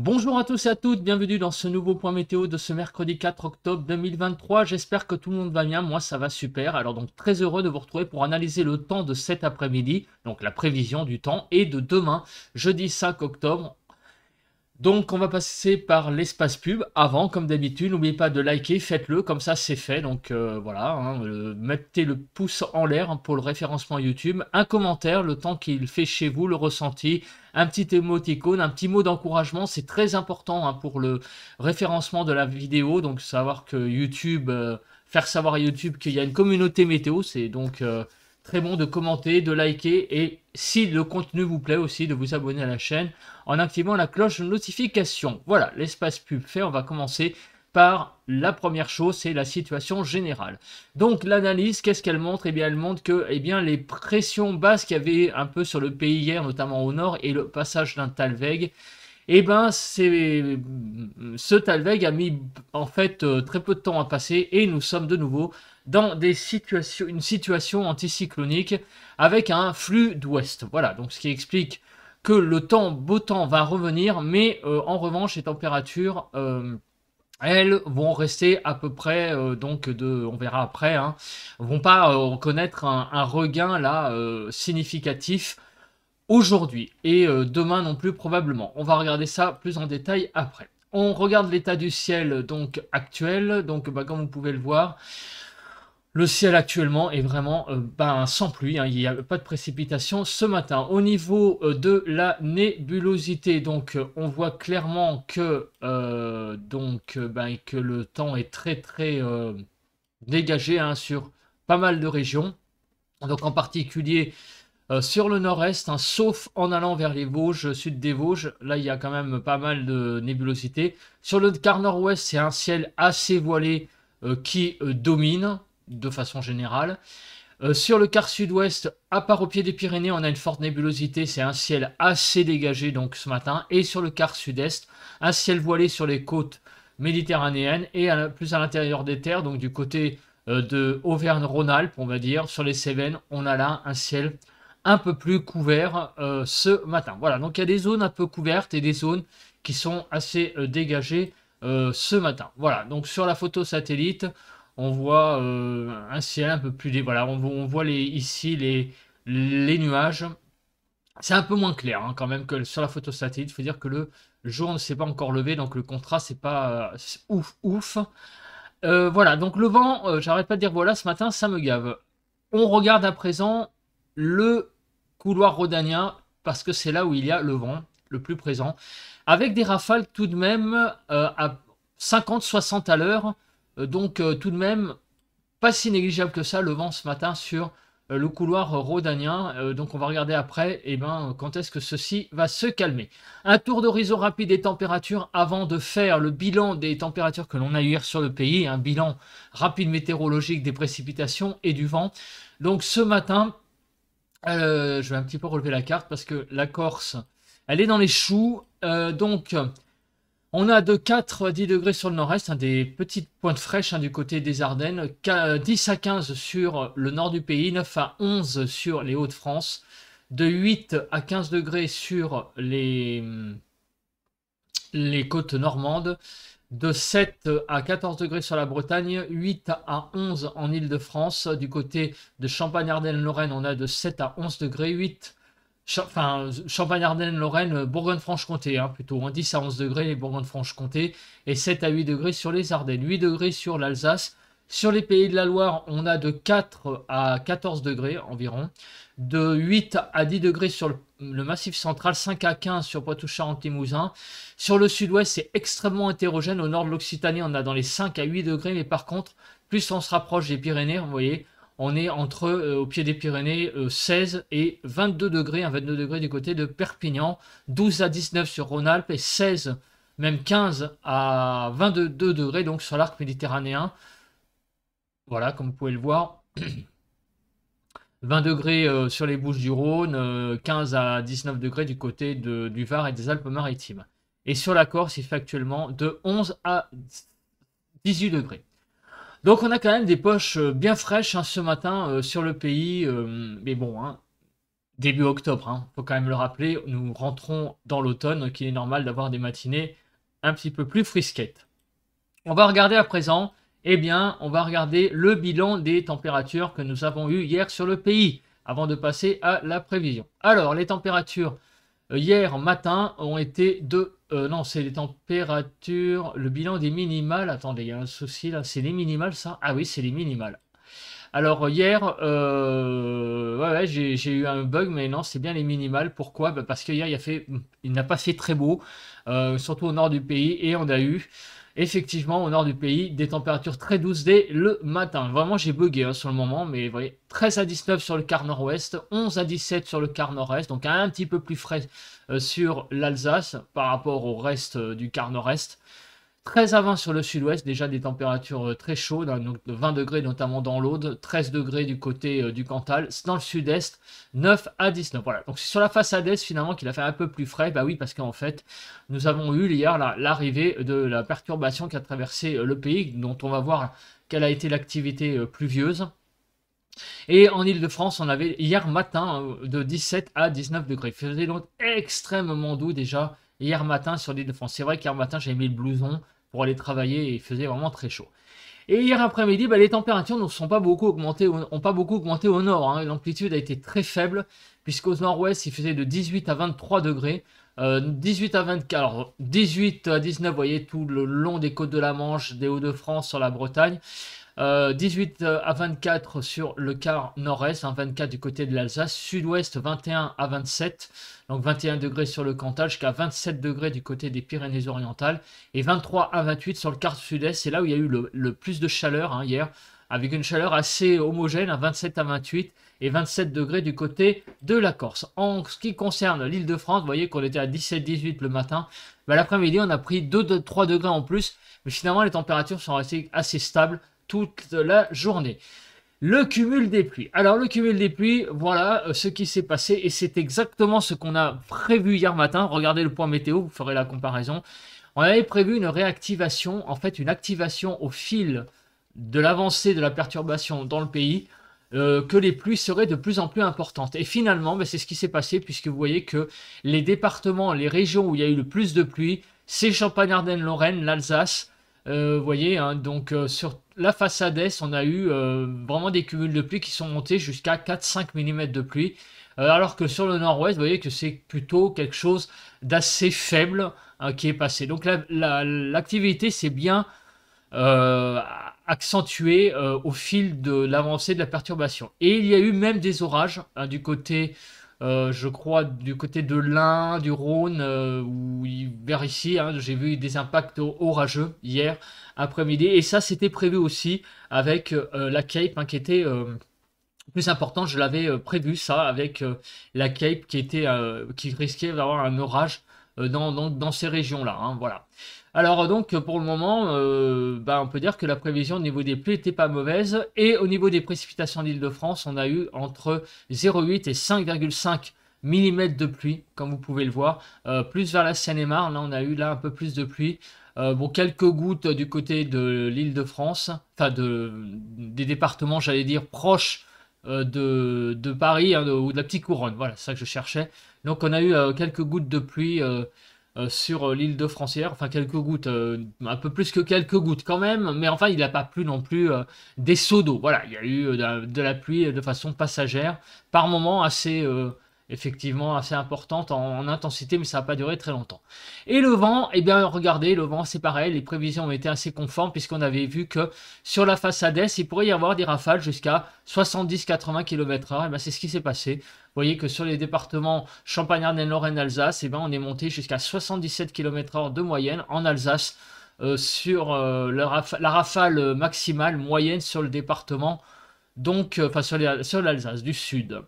Bonjour à tous et à toutes, bienvenue dans ce nouveau point météo de ce mercredi 4 octobre 2023. J'espère que tout le monde va bien, moi ça va super. Alors donc très heureux de vous retrouver pour analyser le temps de cet après-midi, donc la prévision du temps, et de demain, jeudi 5 octobre. Donc on va passer par l'espace pub. Avant, comme d'habitude, n'oubliez pas de liker, faites-le, comme ça c'est fait. Donc voilà, mettez le pouce en l'air pour le référencement YouTube. Un commentaire, le temps qu'il fait chez vous, le ressenti. Un petit émoticône, un petit mot d'encouragement, c'est très important pour le référencement de la vidéo. Donc savoir que YouTube, faire savoir à YouTube qu'il y a une communauté météo, c'est donc très bon de commenter, de liker et si le contenu vous plaît aussi, de vous abonner à la chaîne en activant la cloche de notification. Voilà, l'espace pub fait, on va commencer par la première chose, c'est la situation générale. Donc l'analyse, qu'est-ce qu'elle montre? Eh bien, elle montre que les pressions basses qu'il y avait un peu sur le pays hier, notamment au nord, et le passage d'un Talweg, ce Talweg a mis en fait très peu de temps à passer et nous sommes de nouveau dans une situation anticyclonique avec un flux d'ouest. Voilà, donc ce qui explique que le beau temps va revenir, mais en revanche, les températures, elles vont rester à peu près, on verra après, vont pas connaître un regain là significatif aujourd'hui et demain non plus probablement. On va regarder ça plus en détail après. On regarde l'état du ciel donc actuel, donc comme vous pouvez le voir, le ciel actuellement est vraiment sans pluie, il n'y a pas de précipitation ce matin. Au niveau de la nébulosité, donc on voit clairement que, que le temps est très dégagé sur pas mal de régions. Donc en particulier sur le nord-est, sauf en allant vers les Vosges, sud des Vosges, là il y a quand même pas mal de nébulosité. Sur le quart nord-ouest, c'est un ciel assez voilé qui domine de façon générale. Sur le quart sud-ouest, à part au pied des Pyrénées, on a une forte nébulosité, c'est un ciel assez dégagé donc ce matin. Et sur le quart sud-est, un ciel voilé sur les côtes méditerranéennes et plus à l'intérieur des terres, donc du côté de Auvergne-Rhône-Alpes, on va dire, sur les Cévennes, on a là un ciel un peu plus couvert ce matin. Voilà, donc il y a des zones un peu couvertes et des zones qui sont assez dégagées ce matin. Voilà, donc sur la photo satellite, on voit un ciel un peu plus... Voilà, on voit ici les nuages. C'est un peu moins clair quand même que sur la photo satellite. Il faut dire que le jour ne s'est pas encore levé, donc le contraste c'est pas ouf. Voilà, donc le vent, j'arrête pas de dire voilà, ce matin ça me gave. On regarde à présent le couloir rhodanien parce que c'est là où il y a le vent le plus présent, avec des rafales tout de même à 50-60 à l'heure, tout de même pas si négligeable que ça le vent ce matin sur le couloir rhodanien. Donc on va regarder après quand est-ce que ceci va se calmer. Un tour d'horizon rapide des températures avant de faire le bilan des températures que l'on a eu hier sur le pays, un bilan rapide météorologique des précipitations et du vent. Donc ce matin, je vais un petit peu relever la carte parce que la Corse, elle est dans les choux. On a de 4 à 10 degrés sur le nord-est, des petites pointes fraîches du côté des Ardennes, 10 à 15 sur le nord du pays, 9 à 11 sur les Hauts-de-France, de 8 à 15 degrés sur les côtes normandes, de 7 à 14 degrés sur la Bretagne, 8 à 11 en Île-de-France. Du côté de Champagne-Ardenne-Lorraine, on a de 7 à 11 degrés, Champagne-Ardenne-Lorraine, Bourgogne-Franche-Comté, plutôt, 10 à 11 degrés les Bourgogne-Franche-Comté, et 7 à 8 degrés sur les Ardennes, 8 degrés sur l'Alsace. Sur les Pays de la Loire, on a de 4 à 14 degrés environ, de 8 à 10 degrés sur le Massif central, 5 à 15 sur Poitou-Charentes-Limousin. Sur le sud-ouest, c'est extrêmement hétérogène. Au nord de l'Occitanie, on a dans les 5 à 8 degrés, mais par contre, plus on se rapproche des Pyrénées, vous voyez, on est au pied des Pyrénées, 16 et 22 degrés, 22 degrés du côté de Perpignan, 12 à 19 sur Rhône-Alpes et 16, même 15 à 22 degrés donc sur l'arc méditerranéen. Voilà, comme vous pouvez le voir. 20 degrés sur les Bouches-du-Rhône, 15 à 19 degrés du côté du Var et des Alpes-Maritimes. Et sur la Corse, il fait actuellement de 11 à 18 degrés. Donc on a quand même des poches bien fraîches ce matin sur le pays, mais bon, début octobre, hein. Faut quand même le rappeler, nous rentrons dans l'automne, donc il est normal d'avoir des matinées un petit peu plus frisquettes. On va regarder à présent, eh bien, on va regarder le bilan des températures que nous avons eues hier sur le pays, avant de passer à la prévision. Alors, les températures hier matin ont été de... non, c'est les températures, le bilan des minimales. Attendez, il y a un souci là, c'est les minimales ça? Ah oui, c'est les minimales. Alors hier, ouais, j'ai eu un bug, mais non, c'est bien les minimales. Pourquoi? Bah, parce qu'hier, il n'a pas fait très beau, surtout au nord du pays, et on a eu effectivement au nord du pays des températures très douces dès le matin. Vraiment, j'ai bugué hein, sur le moment, mais vous voyez, 13 à 19 sur le quart nord-ouest, 11 à 17 sur le quart nord-est, donc un petit peu plus frais sur l'Alsace par rapport au reste du quart nord-est. 13 à 20 sur le sud-ouest, déjà des températures très chaudes, hein, donc de 20 degrés notamment dans l'Aude, 13 degrés du côté du Cantal, dans le sud-est, 9 à 19. Voilà, donc c'est sur la façade est finalement qu'il a fait un peu plus frais, bah oui, parce qu'en fait, nous avons eu hier l'arrivée de la perturbation qui a traversé le pays, dont on va voir quelle a été l'activité pluvieuse. Et en Ile-de-France, on avait hier matin de 17 à 19 degrés. Il faisait donc extrêmement doux déjà hier matin sur l'Ile-de-France. C'est vrai qu'hier matin, j'ai mis le blouson pour aller travailler et il faisait vraiment très chaud. Et hier après-midi, bah, les températures n'ont pas beaucoup augmenté au nord. Hein. L'amplitude a été très faible, puisqu'au nord-ouest, il faisait de 18 à 23 degrés. 18 à 24, alors 18 à 19, vous voyez, tout le long des côtes de la Manche, des Hauts-de-France, sur la Bretagne. 18 à 24 sur le quart nord-est, 24 du côté de l'Alsace, sud-ouest 21 à 27, donc 21 degrés sur le Cantal, jusqu'à 27 degrés du côté des Pyrénées-Orientales, et 23 à 28 sur le quart sud-est, c'est là où il y a eu le plus de chaleur hein, hier, avec une chaleur assez homogène à 27 à 28, et 27 degrés du côté de la Corse. En ce qui concerne l'Île-de-France, vous voyez qu'on était à 17-18 le matin, bah, l'après-midi on a pris 2-3 degrés en plus, mais finalement les températures sont restées assez stables, toute la journée. Le cumul des pluies. Alors le cumul des pluies, voilà ce qui s'est passé et c'est exactement ce qu'on a prévu hier matin. Regardez le point météo, vous ferez la comparaison. On avait prévu une réactivation, en fait une activation au fil de l'avancée de la perturbation dans le pays, que les pluies seraient de plus en plus importantes. Et finalement, ben, c'est ce qui s'est passé puisque vous voyez que les départements, les régions où il y a eu le plus de pluie, c'est Champagne-Ardenne-Lorraine, l'Alsace. Vous voyez, hein, donc sur la façade est, on a eu vraiment des cumuls de pluie qui sont montés jusqu'à 4-5 mm de pluie. Alors que sur le nord-ouest, vous voyez que c'est plutôt quelque chose d'assez faible hein, qui est passé. Donc l'activité s'est bien accentuée au fil de l'avancée de la perturbation. Et il y a eu même des orages hein, du côté je crois du côté de l'Ain, du Rhône, ou vers ici, hein, j'ai vu des impacts orageux hier après-midi, et ça c'était prévu aussi avec la Cape hein, qui était plus importante, je l'avais prévu ça avec la Cape qui risquait d'avoir un orage dans ces régions-là, hein, voilà. Alors donc pour le moment, bah, on peut dire que la prévision au niveau des pluies n'était pas mauvaise. Et au niveau des précipitations d'Île-de-France, on a eu entre 0,8 et 5,5 mm de pluie, comme vous pouvez le voir. Plus vers la Seine-et-Marne, là on a eu là un peu plus de pluie. Bon, quelques gouttes du côté de l'Île-de-France, enfin des départements, j'allais dire, proches de Paris hein, ou de la petite couronne. Voilà, c'est ça que je cherchais. Donc on a eu quelques gouttes de pluie sur l'île de Francière, enfin quelques gouttes, un peu plus que quelques gouttes quand même, mais enfin il n'a pas plu non plus des seaux d'eau. Voilà, il y a eu de la pluie de façon passagère, par moments assez, effectivement assez importante en intensité, mais ça n'a pas duré très longtemps. Et le vent, eh bien regardez, le vent c'est pareil, les prévisions ont été assez conformes puisqu'on avait vu que sur la façade est, il pourrait y avoir des rafales jusqu'à 70-80 km/h, et bien c'est ce qui s'est passé. Vous voyez que sur les départements Champagne-Ardenne-Lorraine, Alsace, eh ben, on est monté jusqu'à 77 km/h de moyenne en Alsace sur la rafale maximale moyenne sur le département, donc enfin sur l'Alsace du sud.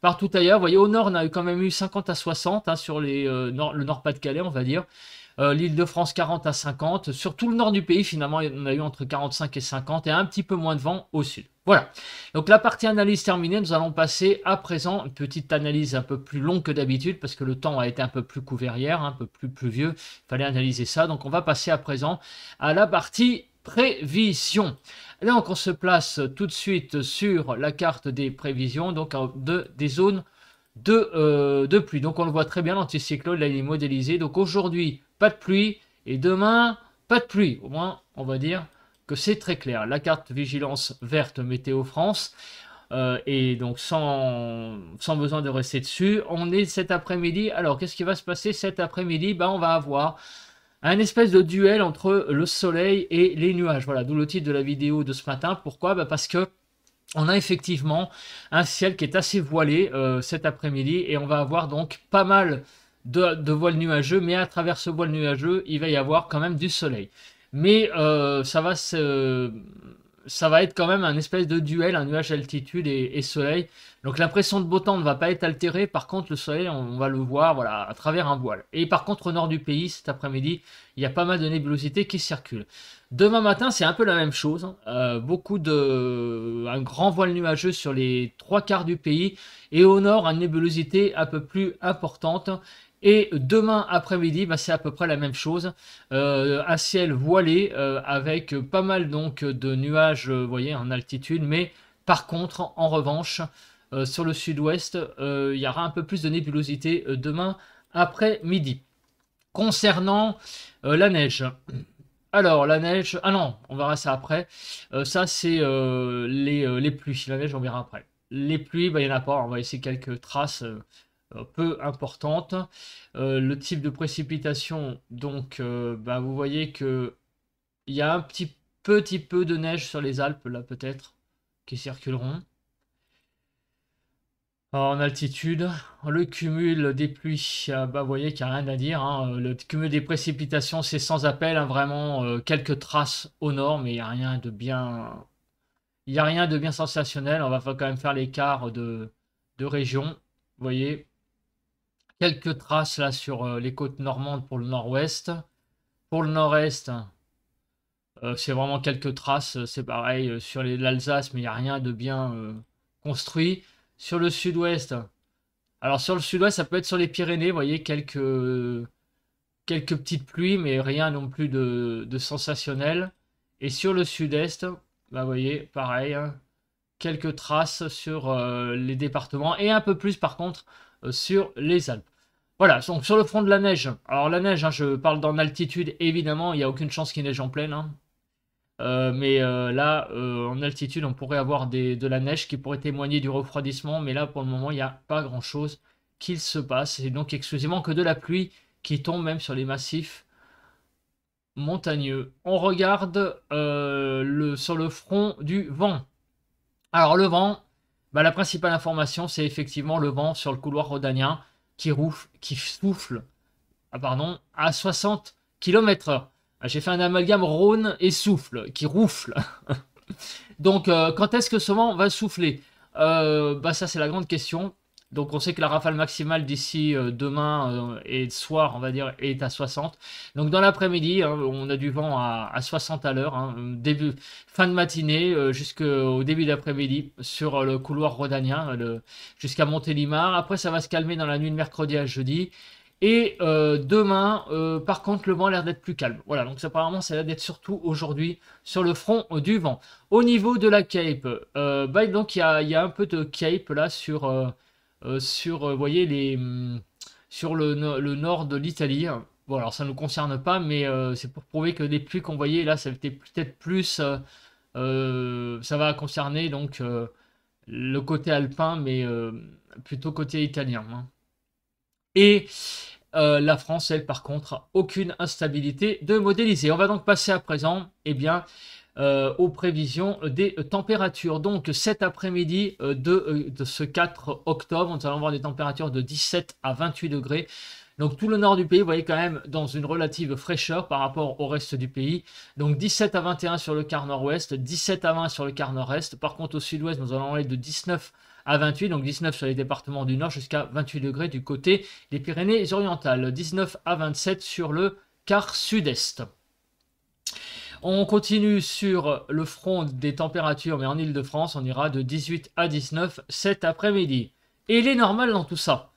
Partout ailleurs, vous voyez, au nord, on a quand même eu 50 à 60 hein, sur le Nord-Pas-de-Calais, on va dire. L'Île-de-France 40 à 50. Sur tout le nord du pays, finalement, on a eu entre 45 et 50 et un petit peu moins de vent au sud. Voilà. Donc la partie analyse terminée, nous allons passer à présent une petite analyse un peu plus longue que d'habitude parce que le temps a été un peu plus couvert hier, un peu plus pluvieux. Il fallait analyser ça. Donc on va passer à présent à la partie prévision. Donc on se place tout de suite sur la carte des prévisions, donc des zones de pluie. Donc on le voit très bien, l'anticyclone, là il est modélisé. Donc aujourd'hui, pas de pluie, et demain, pas de pluie. Au moins, on va dire que c'est très clair. La carte vigilance verte Météo France, et donc sans besoin de rester dessus, on est cet après-midi. Alors qu'est-ce qui va se passer cet après-midi? On va avoir un espèce de duel entre le soleil et les nuages. Voilà, d'où le titre de la vidéo de ce matin. Pourquoi? Parce que on a effectivement un ciel qui est assez voilé cet après-midi, et on va avoir donc pas mal de voiles nuageux, mais à travers ce voile nuageux, il va y avoir quand même du soleil. Mais ça va être quand même un espèce de duel, un nuage altitude et soleil. Donc l'impression de beau temps ne va pas être altérée. Par contre, le soleil, on va le voir, voilà, à travers un voile. Et par contre, au nord du pays, cet après-midi, il y a pas mal de nébulosité qui circulent. Demain matin, c'est un peu la même chose. Un grand voile nuageux sur les trois quarts du pays. Et au nord, une nébulosité un peu plus importante. Et demain après-midi, c'est à peu près la même chose. Un ciel voilé avec pas mal donc de nuages, vous voyez, en altitude. Mais par contre, en revanche, sur le sud-ouest, il y aura un peu plus de nébulosité demain après-midi. Concernant la neige. Alors, la neige... Ah non, on verra ça après. Ça, c'est les pluies. La neige, on verra après. Les pluies, il n'y en a pas. On va essayer quelques traces peu importantes. Le type de précipitation, donc, vous voyez que il y a un petit peu de neige sur les Alpes, là, peut-être, qui circuleront. En altitude, le cumul des pluies, vous voyez qu'il n'y a rien à dire, hein. Le cumul des précipitations, c'est sans appel, hein, vraiment quelques traces au nord, mais il n'y a rien de bien, sensationnel. On va quand même faire l'écart de région. Vous voyez, quelques traces là sur les côtes normandes pour le nord-ouest. Pour le nord-est, c'est vraiment quelques traces, c'est pareil sur l'Alsace, mais il n'y a rien de bien construit. Sur le sud-ouest, alors sur le sud-ouest, ça peut être sur les Pyrénées, vous voyez, quelques petites pluies, mais rien non plus de sensationnel. Et sur le sud-est, vous voyez, pareil, hein, quelques traces sur les départements, et un peu plus par contre sur les Alpes. Voilà, donc sur le front de la neige, alors la neige, hein, je parle d'en altitude, évidemment, il n'y a aucune chance qu'il neige en pleine, hein. Mais là, en altitude, on pourrait avoir de la neige qui pourrait témoigner du refroidissement. Mais là, pour le moment, il n'y a pas grand-chose qui se passe. C'est donc exclusivement que de la pluie qui tombe même sur les massifs montagneux. On regarde sur le front du vent. Alors le vent, la principale information, c'est effectivement le vent sur le couloir rhodanien qui souffle à 60 km/h. J'ai fait un amalgame Rhône et souffle, qui roufle. Donc, quand est-ce que ce vent va souffler? Ça, c'est la grande question. Donc, on sait que la rafale maximale d'ici demain et soir, on va dire, est à 60. Donc, dans l'après-midi, hein, on a du vent à 60 à l'heure, hein, fin de matinée jusqu'au début d'après-midi sur le couloir rhodanien jusqu'à Montélimar. Après, ça va se calmer dans la nuit de mercredi à jeudi. Et demain, par contre, le vent a l'air d'être plus calme. Voilà, donc apparemment, ça a l'air d'être surtout aujourd'hui sur le front du vent. Au niveau de la Cape, donc il y a un peu de Cape là sur vous voyez, sur le nord de l'Italie. Bon, alors ça ne nous concerne pas, mais c'est pour prouver que les pluies qu'on voyait là, ça était peut-être plus... ça va concerner donc le côté alpin, mais plutôt côté italien, hein. Et la France, elle, par contre, aucune instabilité de modéliser. On va donc passer à présent, aux prévisions des températures. Donc cet après-midi de ce 4 octobre, nous allons avoir des températures de 17 à 28 degrés. Donc tout le nord du pays, vous voyez quand même dans une relative fraîcheur par rapport au reste du pays. Donc 17 à 21 sur le quart nord-ouest, 17 à 20 sur le quart nord-est. Par contre au sud-ouest, nous allons aller de 19 à 28, donc 19 sur les départements du nord jusqu'à 28 degrés du côté des Pyrénées-Orientales. 19 à 27 sur le quart sud-est. On continue sur le front des températures, mais en Ile-de-France, on ira de 18 à 19 cet après-midi. Et il est normal dans tout ça.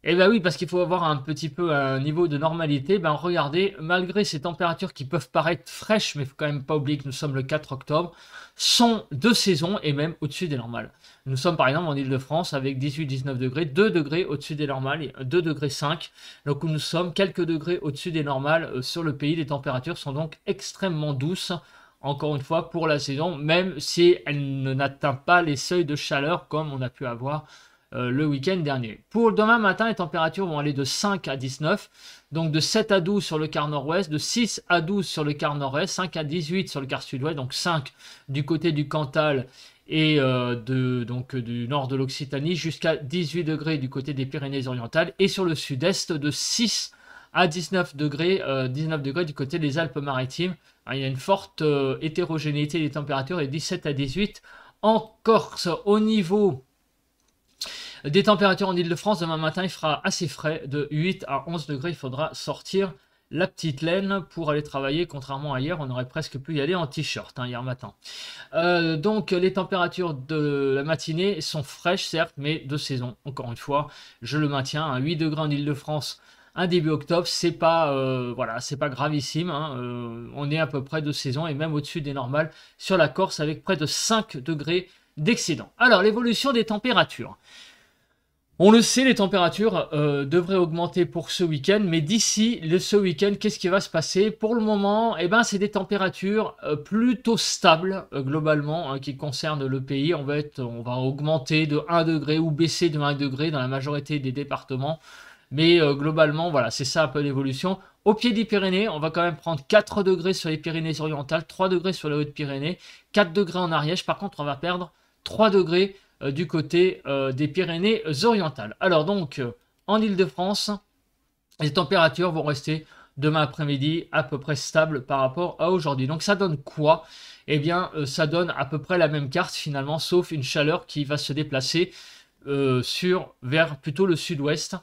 Eh bien oui, parce qu'il faut avoir un petit peu un niveau de normalité. Ben regardez, malgré ces températures qui peuvent paraître fraîches, mais il faut quand même pas oublier que nous sommes le 4 octobre, sont de saison et même au-dessus des normales. Nous sommes par exemple en Ile-de-France avec 18-19 degrés, 2 degrés au-dessus des normales, 2 degrés 5. Donc nous sommes quelques degrés au-dessus des normales sur le pays. Les températures sont donc extrêmement douces, encore une fois, pour la saison, même si elle n'atteint pas les seuils de chaleur comme on a pu avoir le week-end dernier. Pour demain matin, les températures vont aller de 5 à 19, donc de 7 à 12 sur le quart nord-ouest, de 6 à 12 sur le quart nord-est, 5 à 18 sur le quart sud-ouest, donc 5 du côté du Cantal et du nord de l'Occitanie, jusqu'à 18 degrés du côté des Pyrénées-Orientales, et sur le sud-est de 6 à 19 degrés du côté des Alpes-Maritimes. Il y a une forte hétérogénéité des températures et 17 à 18 en Corse. Au niveau des températures en Ile-de-France, demain matin, il fera assez frais, de 8 à 11 degrés. Il faudra sortir la petite laine pour aller travailler, contrairement à hier, on aurait presque pu y aller en t-shirt hier matin. Donc les températures de la matinée sont fraîches, certes, mais de saison, encore une fois, je le maintiens, 8 degrés en Ile-de-France, un début octobre, c'est pas, voilà, c'est pas gravissime, on est à peu près de saison et même au-dessus des normales sur la Corse avec près de 5 degrés d'excédent. Alors, l'évolution des températures. On le sait, les températures devraient augmenter pour ce week-end, mais d'ici ce week-end, qu'est-ce qui va se passer? Pour le moment, eh ben, c'est des températures plutôt stables, globalement, qui concernent le pays. On va augmenter de 1 degré ou baisser de 1 degré dans la majorité des départements. Mais globalement, voilà, c'est ça un peu l'évolution. Au pied des Pyrénées, on va quand même prendre 4 degrés sur les Pyrénées-Orientales, 3 degrés sur les Hautes-Pyrénées, 4 degrés en Ariège. Par contre, on va perdre 3 degrés du côté des Pyrénées-Orientales. Alors donc, en Ile-de-France, les températures vont rester demain après-midi à peu près stables par rapport à aujourd'hui. Donc ça donne quoi? Eh bien, ça donne à peu près la même carte finalement, sauf une chaleur qui va se déplacer vers plutôt le sud-ouest.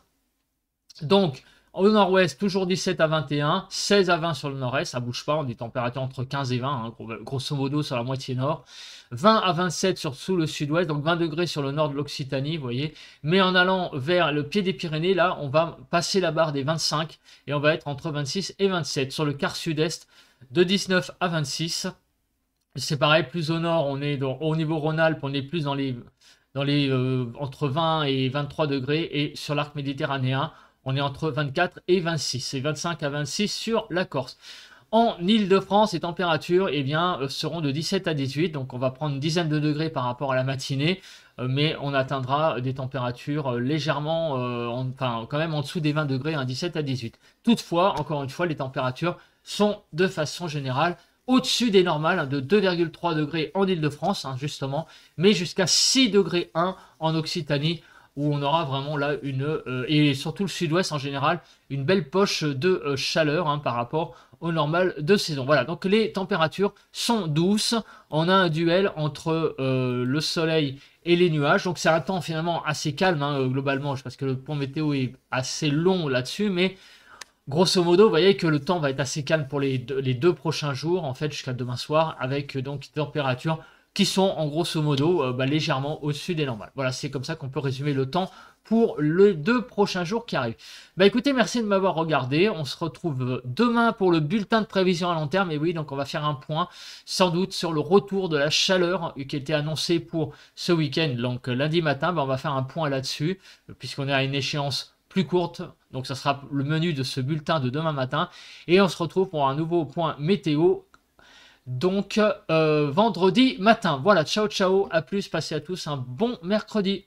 Donc, au nord-ouest, toujours 17 à 21, 16 à 20 sur le nord-est, ça bouge pas, on a des températures entre 15 et 20, grosso modo sur la moitié nord. 20 à 27 sous le sud-ouest, donc 20 degrés sur le nord de l'Occitanie, vous voyez. Mais en allant vers le pied des Pyrénées, là, on va passer la barre des 25 et on va être entre 26 et 27. Sur le quart sud-est, de 19 à 26. C'est pareil, plus au nord, on est au niveau Rhône-Alpes, on est plus dans les entre 20 et 23 degrés. Et sur l'arc méditerranéen, on est entre 24 et 26, et 25 à 26 sur la Corse. En Ile-de-France, les températures seront de 17 à 18, donc on va prendre une dizaine de degrés par rapport à la matinée, mais on atteindra des températures légèrement, quand même en dessous des 20 degrés, 17 à 18. Toutefois, encore une fois, les températures sont de façon générale au-dessus des normales, de 2,3 degrés en Ile-de-France, justement, mais jusqu'à 6 degrés 1 en Occitanie, où on aura vraiment là et surtout le sud-ouest en général, une belle poche de chaleur par rapport au normal de saison. Voilà, donc les températures sont douces. On a un duel entre le soleil et les nuages. Donc c'est un temps finalement assez calme globalement, parce que le point météo est assez long là-dessus, mais grosso modo, vous voyez que le temps va être assez calme pour les deux prochains jours, en fait, jusqu'à demain soir, avec donc des températures qui sont en grosso modo légèrement au-dessus des normales. Voilà, c'est comme ça qu'on peut résumer le temps pour les 2 prochains jours qui arrivent. Écoutez, merci de m'avoir regardé. On se retrouve demain pour le bulletin de prévision à long terme. Et oui, donc on va faire un point, sans doute, sur le retour de la chaleur qui était annoncé pour ce week-end. Donc lundi matin, on va faire un point là-dessus, puisqu'on est à une échéance plus courte. Donc ça sera le menu de ce bulletin de demain matin. Et on se retrouve pour un nouveau point météo, donc vendredi matin. Voilà, ciao ciao, à plus, passez à tous un bon mercredi.